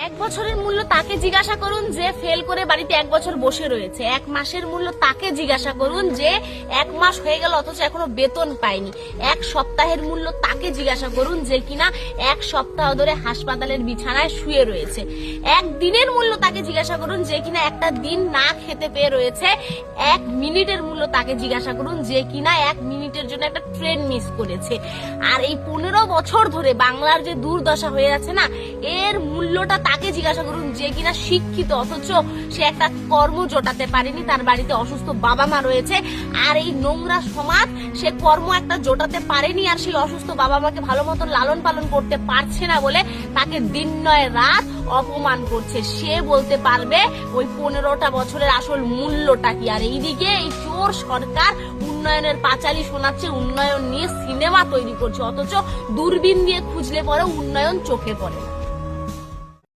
এক বছরের মূল্য তাকে জিজ্ঞাসা করুন যে ফেল করে বাড়িতে 1 বছর বসে রয়েছে। 1 মাসের মূল্য তাকে জিজ্ঞাসা করুন যে 1 মাস হয়ে গেল অথচ এখনো বেতন পায়নি। 1 সপ্তাহের মূল্য তাকে জিজ্ঞাসা করুন যে কিনা 1 সপ্তাহ ধরে হাসপাতালের বিছানায় শুয়ে রয়েছে। 1 দিনের মূল্য তাকে জিজ্ঞাসা করুন যে কিনা একটা দিন না খেতে পেয়ে রয়েছে। 1 মিনিটের মূল্য তাকে জিজ্ঞাসা করুন যে কিনা 1 মিনিটের জন্য একটা ট্রেন মিস করেছে। আর এই 15 বছর ধরে বাংলার যে দুর্দশা হয়ে আছে না, এর মূল্যটা তাকে জিজ্ঞাসা করুন যে কিনা শিক্ষিত অথচ সে একটা কর্ম জোটাতে পারেনি, তার বাড়িতে অসুস্থ বাবা মা রয়েছে। আর এই নোংরা সমাজ সে কর্ম একটা জোটাতে পারেনি আর সেই অসুস্থ বাবা মাকে ভালো মতো লালন পালন করতে পারছে না বলে তাকে দিন নয় রাত অপমান করছে। সে বলতে পারবে ওই 15টা বছরের আসল মূল্যটা কি। আর এইদিকে এই চোর সরকার উন্নয়নের পাঁচালি শোনাচ্ছে, উন্নয়ন নিয়ে সিনেমা তৈরি করছে, অথচ দূরবীন দিয়ে খুঁজলে পরে উন্নয়ন চোখে পড়ে।